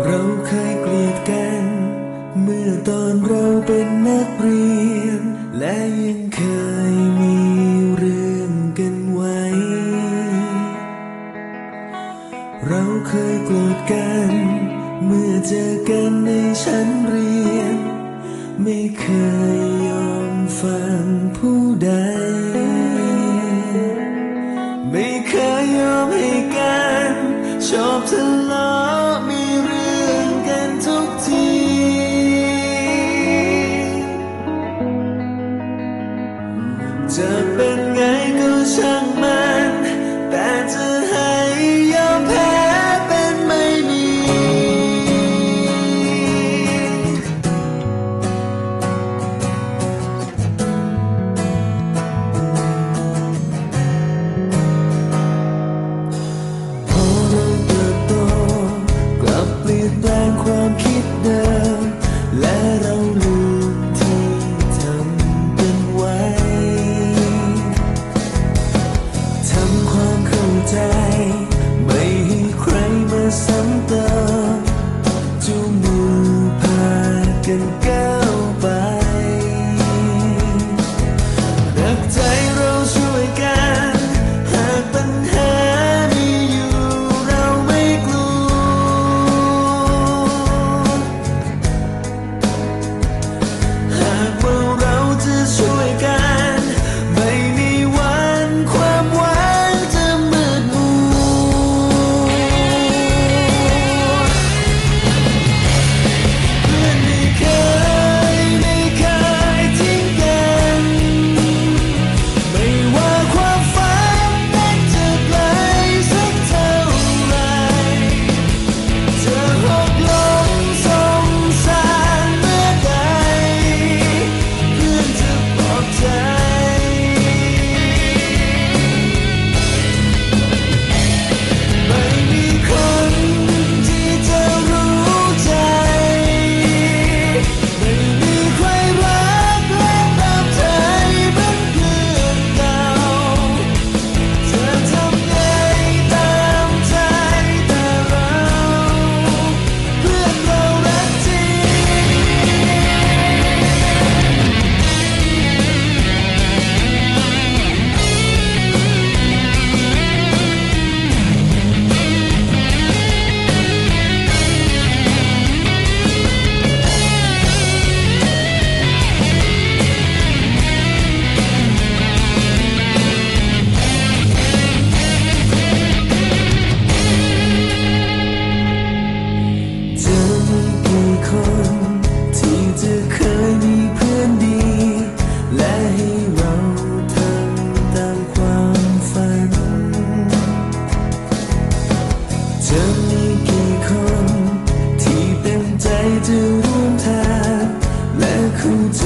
เราเคยเกลียดกันเมื่อตอนเราเป็นนักเรียนและยังเคยมีเรื่องกันไว้เราเคยโกรธกันเมื่อเจอกันในชั้นเรียนไม่เคยยอมฟังผู้ใดไม่เคยยอมให้กันชอบทะเลาะมีเรื่องกันทุกทีจะเป็นไงก็ช่างมันแต่จะให้ยอมแพ้เป็นไม่มีพอเราเติบโตกลับเปลี่ยนแปลงความคิดเดิมและเราลืมที่ทำกันไว้ทำความเข้าใจไม่ให้ใครมาซ้ำเติมจูงมือพากันก้าวไปรักใจเราช่วยกันหากปัญหามีอยู่เราไม่กลัวหากว่าเราจะช่วยกันไม่มีวันความหวังจะมืดมัวเพื่อนไม่เคยทิ้งกันไม่ว่าความฝันนั้นจะไกลสักเท่าไรจะหกล้มสงสารเมื่อใดเพื่อนจะปลอบใจไม่มีคนที่จะรู้ใจไม่มีใครรักและตามใจเหมือนเพื่อนเก่าจะทำไงตามใจแต่เราเพื่อนเรารักจริจะมีกี่คนที่จะเคยมีเพื่อนดีและให้เราทำตามความฝันจะมีกี่คนที่เต็มใจจะร่วมทางและเข้าใจ